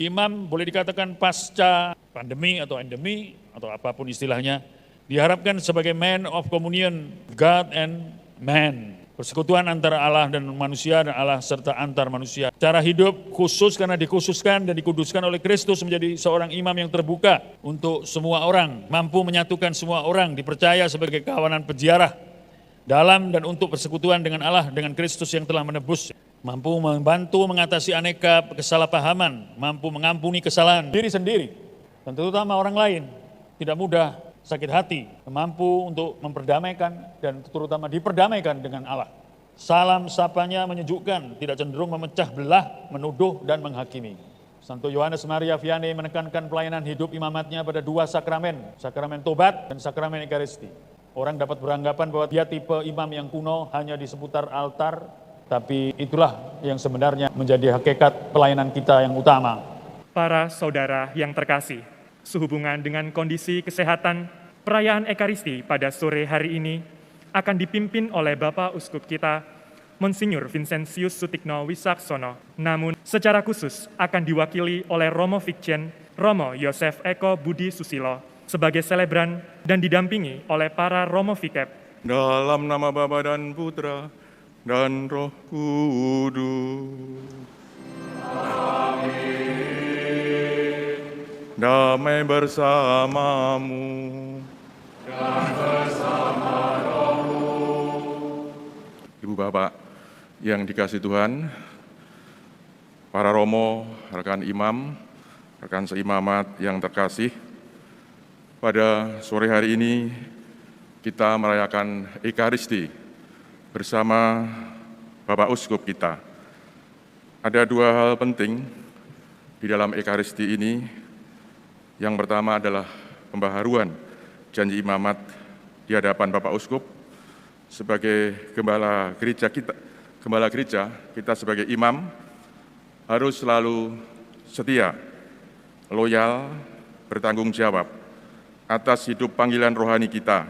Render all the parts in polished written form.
Imam boleh dikatakan pasca pandemi atau endemi atau apapun istilahnya, diharapkan sebagai man of communion, God and man. Persekutuan antara Allah dan manusia dan Allah serta antar manusia. Cara hidup khusus karena dikhususkan dan dikuduskan oleh Kristus menjadi seorang imam yang terbuka untuk semua orang. Mampu menyatukan semua orang, dipercaya sebagai kawanan peziarah dalam dan untuk persekutuan dengan Allah, dengan Kristus yang telah menebus. Mampu membantu mengatasi aneka kesalahpahaman, mampu mengampuni kesalahan diri sendiri dan terutama orang lain. Tidak mudah, sakit hati, mampu untuk memperdamaikan dan terutama diperdamaikan dengan Allah. Salam sapanya menyejukkan, tidak cenderung memecah belah, menuduh dan menghakimi. Santo Yohanes Maria Vianney menekankan pelayanan hidup imamatnya pada dua sakramen, sakramen tobat dan sakramen Ekaristi. Orang dapat beranggapan bahwa dia tipe imam yang kuno hanya di seputar altar, tapi itulah yang sebenarnya menjadi hakikat pelayanan kita yang utama. Para saudara yang terkasih, sehubungan dengan kondisi kesehatan, perayaan Ekaristi pada sore hari ini akan dipimpin oleh Bapak Uskup kita, Monsinyur Vincentius Sutikno Wisaksono. Namun secara khusus akan diwakili oleh Romo Vikjen, Romo Yosef Eko Budi Susilo sebagai selebran dan didampingi oleh para Romo Vikep. Dalam nama Bapa dan Putra dan Roh Kudus. Damai bersamamu dan bersama rohmu. Ibu Bapak yang dikasihi Tuhan, para romo, rekan imam, rekan seimamat yang terkasih, pada sore hari ini kita merayakan Ekaristi bersama Bapak Uskup kita. Ada dua hal penting di dalam Ekaristi ini. Yang pertama adalah pembaharuan janji imamat di hadapan Bapak Uskup sebagai gembala gereja kita sebagai imam harus selalu setia, loyal, bertanggung jawab atas hidup panggilan rohani kita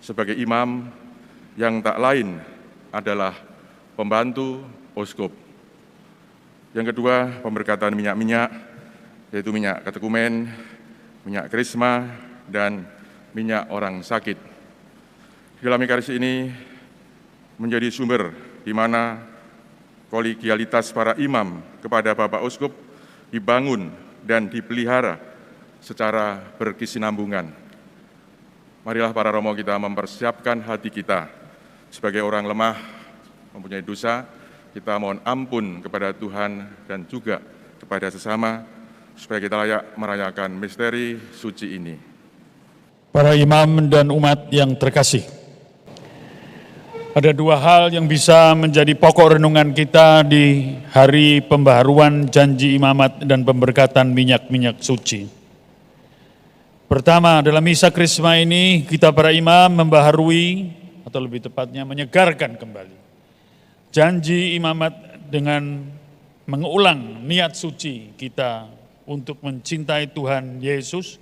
sebagai imam yang tak lain adalah pembantu uskup. Yang kedua, pemberkatan minyak-minyak, yaitu minyak katekumen, minyak krisma, dan minyak orang sakit. Di dalam Ekaristi ini menjadi sumber di mana kolegialitas para imam kepada Bapak Uskup dibangun dan dipelihara secara berkesinambungan. Marilah para romo kita mempersiapkan hati kita sebagai orang lemah, mempunyai dosa, kita mohon ampun kepada Tuhan dan juga kepada sesama, supaya kita layak merayakan misteri suci ini. Para imam dan umat yang terkasih, ada dua hal yang bisa menjadi pokok renungan kita di hari pembaharuan janji imamat dan pemberkatan minyak-minyak suci. Pertama, dalam misa Krisma ini kita para imam membaharui atau lebih tepatnya menyegarkan kembali janji imamat dengan mengulang niat suci kita untuk mencintai Tuhan Yesus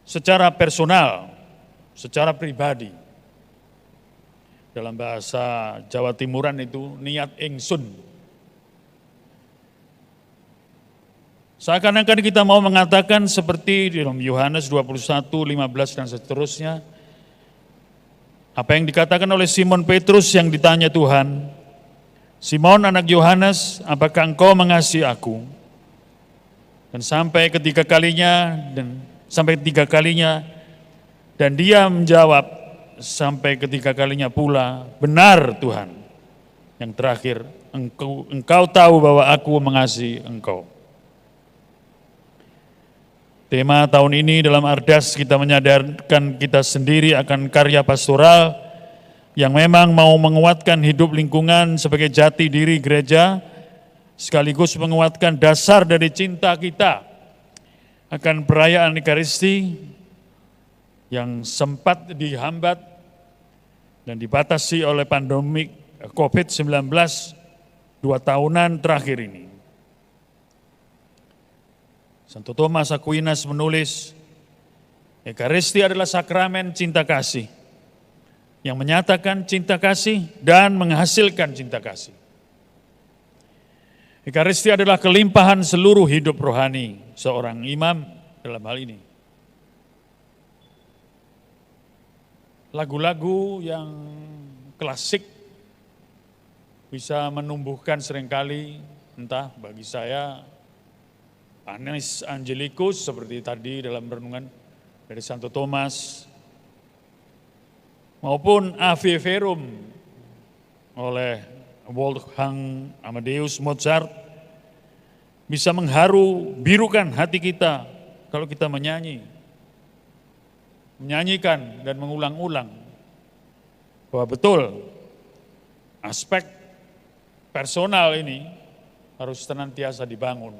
secara personal, secara pribadi. Dalam bahasa Jawa Timuran itu niat ingsun. Seakan-akan kita mau mengatakan seperti di dalam Yohanes 21, 15 dan seterusnya. Apa yang dikatakan oleh Simon Petrus yang ditanya Tuhan, Simon anak Yohanes, apakah engkau mengasihi aku? Dan sampai ketiga kalinya dan dia menjawab sampai ketiga kalinya pula, benar Tuhan. Yang terakhir, engkau tahu bahwa aku mengasihi engkau. Tema tahun ini dalam Ardas kita menyadarkan kita sendiri akan karya pastoral yang memang mau menguatkan hidup lingkungan sebagai jati diri gereja, sekaligus menguatkan dasar dari cinta kita akan perayaan Ekaristi yang sempat dihambat dan dibatasi oleh pandemi COVID-19 2 tahunan terakhir ini. Santo Thomas Aquinas menulis, Ekaristi adalah sakramen cinta kasih yang menyatakan cinta kasih dan menghasilkan cinta kasih. Ekaristi adalah kelimpahan seluruh hidup rohani seorang imam dalam hal ini. Lagu-lagu yang klasik bisa menumbuhkan seringkali, entah bagi saya, Agnus Angelicus seperti tadi dalam renungan dari Santo Thomas, maupun Ave Verum oleh Wolfgang Amadeus Mozart bisa mengharu birukan hati kita kalau kita menyanyikan dan mengulang-ulang bahwa betul aspek personal ini harus senantiasa dibangun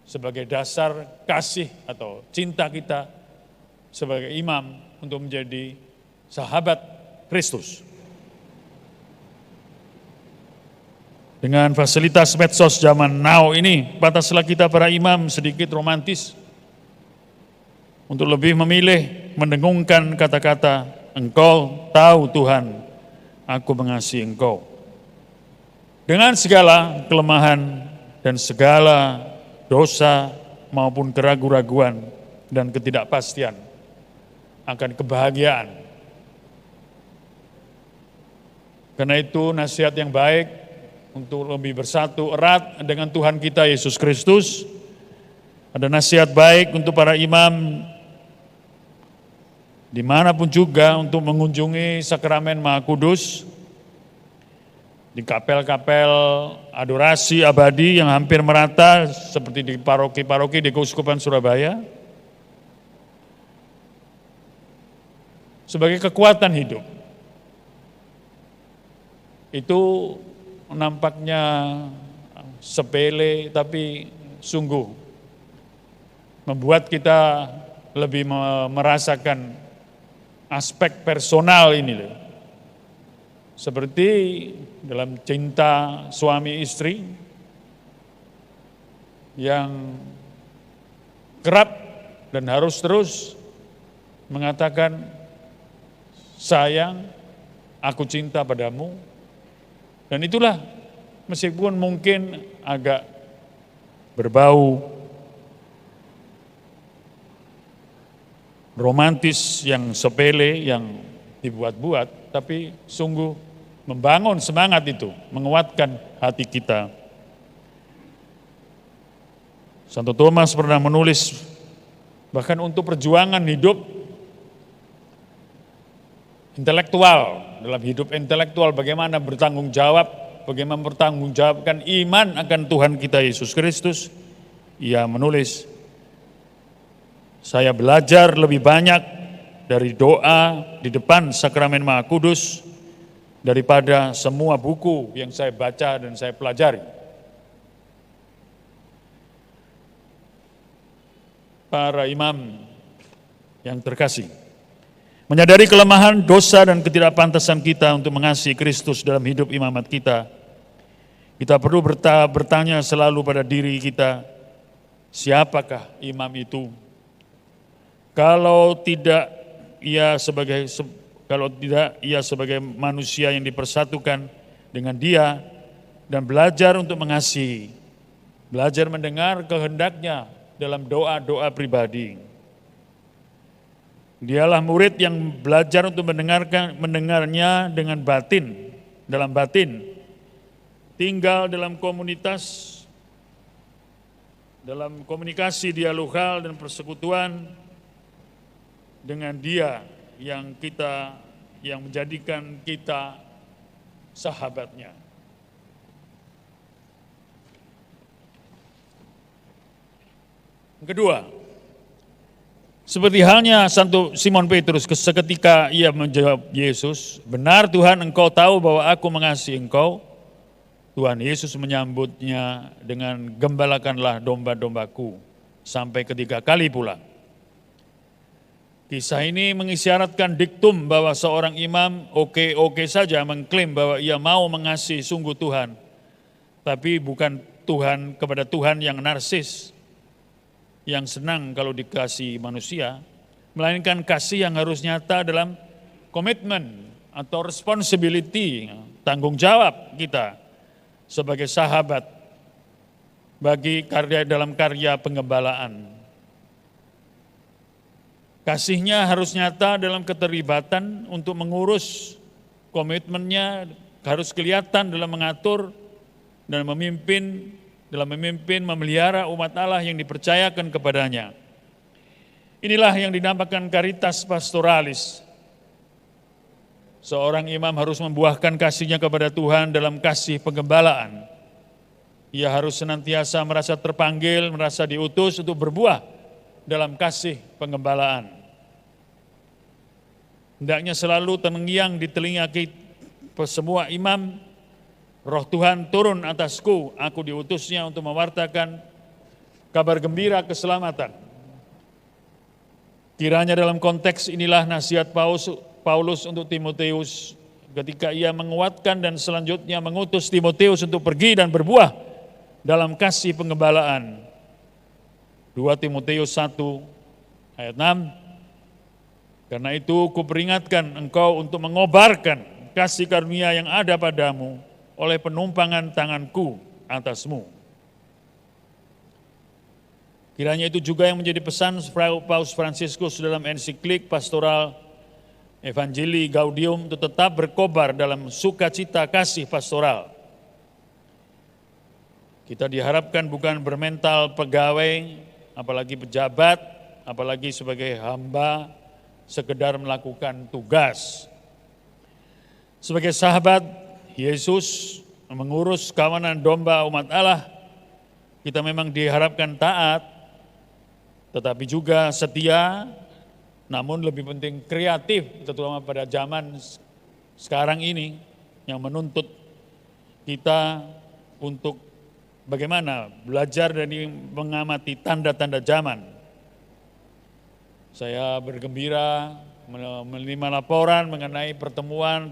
sebagai dasar kasih atau cinta kita sebagai imam untuk menjadi sahabat Kristus. Dengan fasilitas medsos zaman now ini, pantaslah kita para imam sedikit romantis untuk lebih memilih mendengungkan kata-kata, "Engkau tahu Tuhan, aku mengasihi Engkau." Dengan segala kelemahan dan segala dosa maupun keraguan-raguan dan ketidakpastian akan kebahagiaan. Karena itu nasihat yang baik untuk lebih bersatu erat dengan Tuhan kita Yesus Kristus. Ada nasihat baik untuk para imam dimanapun juga untuk mengunjungi sakramen Maha Kudus, di kapel-kapel adorasi abadi yang hampir merata seperti di paroki-paroki di Keuskupan Surabaya, sebagai kekuatan hidup. Itu nampaknya sepele tapi sungguh membuat kita lebih merasakan aspek personal ini loh. Seperti dalam cinta suami istri yang kerap dan harus terus mengatakan, "Sayang, aku cinta padamu." Dan itulah meskipun mungkin agak berbau romantis yang sepele, yang dibuat-buat, tapi sungguh membangun semangat itu, menguatkan hati kita. Santo Thomas pernah menulis, bahkan untuk perjuangan hidup intelektual, dalam hidup intelektual bagaimana bertanggung jawab, bagaimana bertanggungjawabkan iman akan Tuhan kita Yesus Kristus. Ia menulis, "Saya belajar lebih banyak dari doa di depan sakramen Maha Kudus daripada semua buku yang saya baca dan saya pelajari." Para imam yang terkasih, menyadari kelemahan, dosa, dan ketidakpantasan kita untuk mengasihi Kristus dalam hidup imamat kita, kita perlu bertanya selalu pada diri kita, siapakah imam itu? Kalau tidak ia sebagai manusia yang dipersatukan dengan Dia dan belajar untuk mengasihi, belajar mendengar kehendaknya dalam doa-doa pribadi. Dialah murid yang belajar untuk mendengarnya dengan batin, dalam batin, tinggal dalam komunitas, dalam komunikasi dialogal dan persekutuan dengan Dia yang menjadikan kita sahabatnya. Kedua, seperti halnya Santo Simon Petrus seketika ia menjawab Yesus, "Benar Tuhan, Engkau tahu bahwa aku mengasihi Engkau." Tuhan Yesus menyambutnya dengan, "Gembalakanlah domba-dombaku," sampai ketiga kali pula. Kisah ini mengisyaratkan diktum bahwa seorang imam oke-oke saja mengklaim bahwa ia mau mengasihi sungguh Tuhan, tapi bukan Tuhan kepada Tuhan yang narsis, yang senang kalau dikasih manusia, melainkan kasih yang harus nyata dalam komitmen atau responsibility, tanggung jawab kita sebagai sahabat bagi dalam karya penggembalaan. Kasihnya harus nyata dalam keterlibatan untuk mengurus, komitmennya harus kelihatan dalam mengatur dan memimpin, memelihara umat Allah yang dipercayakan kepadanya. Inilah yang dinamakan caritas pastoralis. Seorang imam harus membuahkan kasihnya kepada Tuhan dalam kasih penggembalaan. Ia harus senantiasa merasa terpanggil, merasa diutus untuk berbuah dalam kasih penggembalaan. Hendaknya selalu terngiang di telinga semua imam, Roh Tuhan turun atasku, aku diutusnya untuk mewartakan kabar gembira keselamatan. Kiranya dalam konteks inilah nasihat Paulus untuk Timoteus ketika ia menguatkan dan selanjutnya mengutus Timoteus untuk pergi dan berbuah dalam kasih penggembalaan. 2 Timoteus 1 ayat 6. Karena itu kuperingatkan engkau untuk mengobarkan kasih karunia yang ada padamu oleh penumpangan tanganku atasmu. Kiranya itu juga yang menjadi pesan Paus Fransiskus dalam ensiklik pastoral Evangelii Gaudium untuk tetap berkobar dalam sukacita kasih pastoral. Kita diharapkan bukan bermental pegawai, apalagi pejabat, apalagi sebagai hamba, sekedar melakukan tugas. Sebagai sahabat Yesus mengurus kawanan domba umat Allah, kita memang diharapkan taat, tetapi juga setia, namun lebih penting kreatif, terutama pada zaman sekarang ini yang menuntut kita untuk bagaimana belajar dan mengamati tanda-tanda zaman. Saya bergembira menerima laporan mengenai pertemuan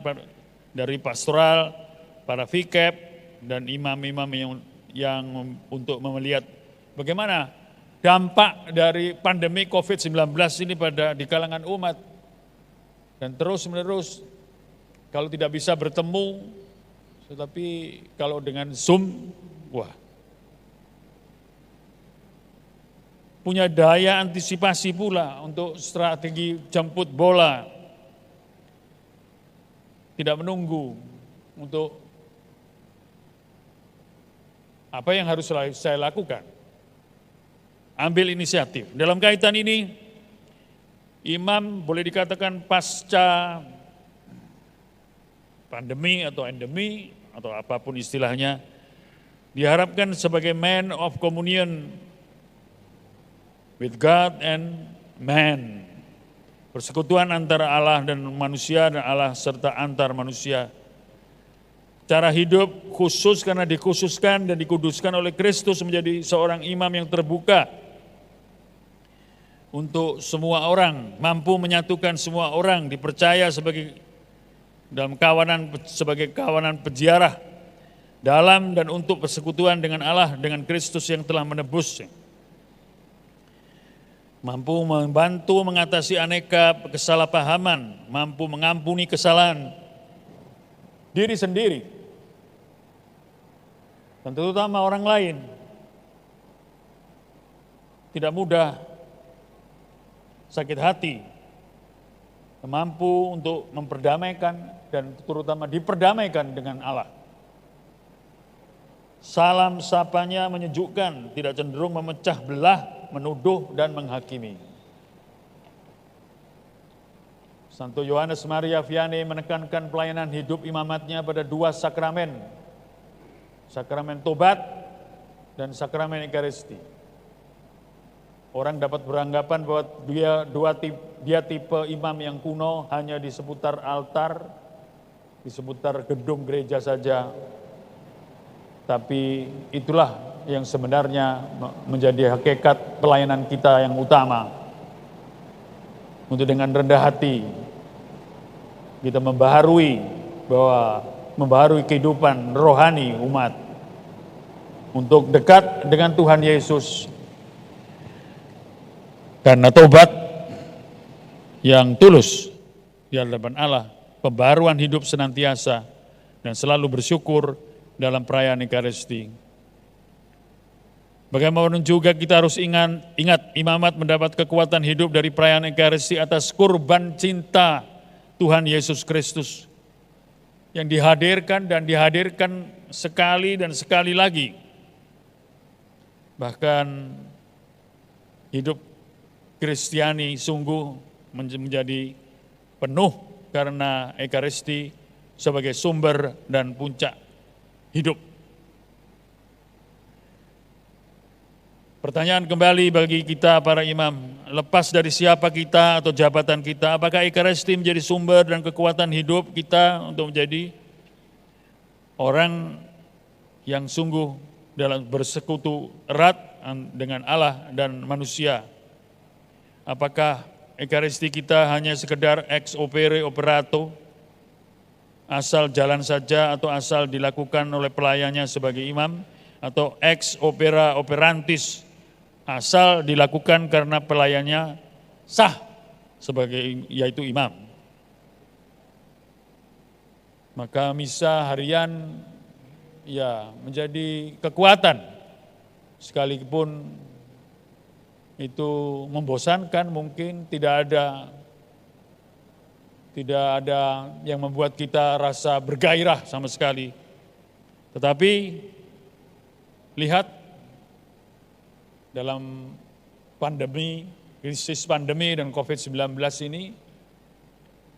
dari pastoral, para fikep, dan imam-imam yang untuk melihat bagaimana dampak dari pandemi COVID-19 ini di kalangan umat. Dan terus-menerus, kalau tidak bisa bertemu, tetapi kalau dengan Zoom, wah, punya daya antisipasi pula untuk strategi jemput bola. Tidak menunggu untuk apa yang harus saya lakukan. Ambil inisiatif. Dalam kaitan ini, imam boleh dikatakan pasca pandemi atau endemi atau apapun istilahnya, diharapkan sebagai man of communion with God and man. Persekutuan antara Allah dan manusia dan Allah serta antar manusia. Cara hidup khusus karena dikhususkan dan dikuduskan oleh Kristus menjadi seorang imam yang terbuka untuk semua orang, mampu menyatukan semua orang, dipercaya sebagai kawanan peziarah dalam dan untuk persekutuan dengan Allah, dengan Kristus yang telah menebusnya. Mampu membantu mengatasi aneka kesalahpahaman, mampu mengampuni kesalahan diri sendiri, dan terutama orang lain. Tidak mudah, sakit hati, mampu untuk memperdamaikan dan terutama diperdamaikan dengan Allah. Salam sapanya menyejukkan, tidak cenderung memecah belah, menuduh dan menghakimi. Santo Yohanes Maria Vianney menekankan pelayanan hidup imamatnya pada 2 sakramen, sakramen tobat dan sakramen Ekaristi. Orang dapat beranggapan bahwa dia tipe imam yang kuno, hanya di seputar altar, di seputar gedung gereja saja. Tapi itulah yang sebenarnya menjadi hakikat pelayanan kita yang utama. Untuk dengan rendah hati kita membaharui kehidupan rohani umat untuk dekat dengan Tuhan Yesus. Karena tobat yang tulus di hadapan Allah, pembaruan hidup senantiasa dan selalu bersyukur dalam perayaan Ekaristi. Bagaimanapun juga kita harus ingat imamat mendapat kekuatan hidup dari perayaan Ekaristi atas kurban cinta Tuhan Yesus Kristus yang dihadirkan dan dihadirkan sekali dan sekali lagi. Bahkan hidup Kristiani sungguh menjadi penuh karena Ekaristi sebagai sumber dan puncak hidup. Pertanyaan kembali bagi kita para imam, lepas dari siapa kita atau jabatan kita, apakah Ekaristi menjadi sumber dan kekuatan hidup kita untuk menjadi orang yang sungguh dalam bersekutu erat dengan Allah dan manusia? Apakah Ekaristi kita hanya sekedar ex opere operato, asal jalan saja atau asal dilakukan oleh pelayannya sebagai imam, atau ex opera operantis, asal dilakukan karena pelayannya sah sebagai yaitu imam? Maka misa harian ya menjadi kekuatan, sekalipun itu membosankan, mungkin tidak ada yang membuat kita rasa bergairah sama sekali. Tetapi lihat dalam pandemi, krisis pandemi dan COVID-19 ini,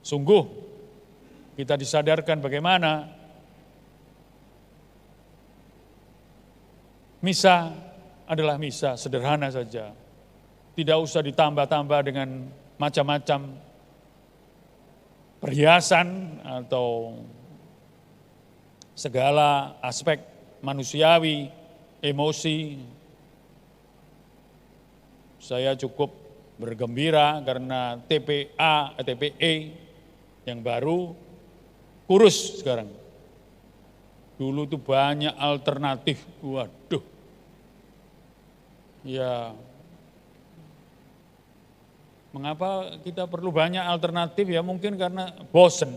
sungguh kita disadarkan bagaimana misa adalah misa sederhana saja. Tidak usah ditambah-tambah dengan macam-macam perhiasan atau segala aspek manusiawi, emosi. Saya cukup bergembira karena TPE yang baru kurus sekarang. Dulu tuh banyak alternatif, waduh. Ya, mengapa kita perlu banyak alternatif? Ya mungkin karena bosan.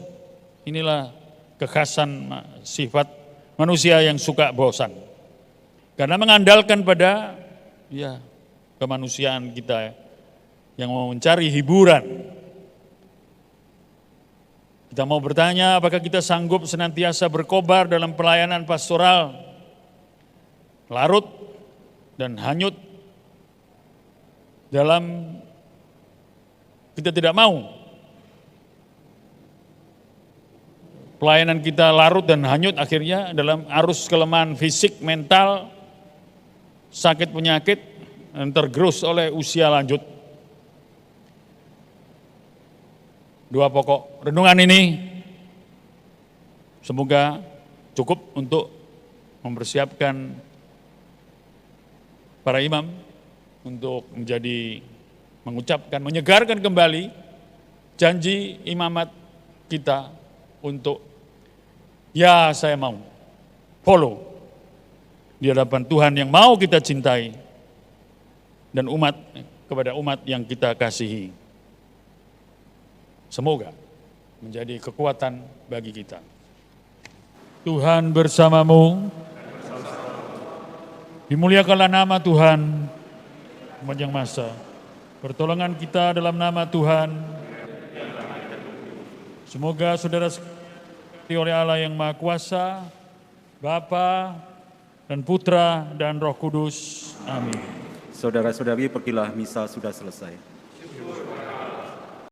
Inilah kekhasan sifat manusia yang suka bosan. Karena mengandalkan pada ya kemanusiaan kita yang mau mencari hiburan. Kita mau bertanya, apakah kita sanggup senantiasa berkobar dalam pelayanan pastoral, larut dan hanyut dalam kita tidak mau pelayanan kita larut dan hanyut akhirnya dalam arus kelemahan fisik, mental, sakit penyakit, dan tergerus oleh usia lanjut. Dua pokok renungan ini semoga cukup untuk mempersiapkan para imam untuk menyegarkan kembali janji imamat kita untuk ya saya mau follow di hadapan Tuhan yang mau kita cintai dan kepada umat yang kita kasihi. Semoga menjadi kekuatan bagi kita. Tuhan bersamamu. Dimuliakanlah nama Tuhan sepanjang masa. Pertolongan kita dalam nama Tuhan. Semoga saudara oleh Allah yang Maha Kuasa, Bapa dan Putra dan Roh Kudus. Amin. Saudara-saudari, pergilah, misa sudah selesai.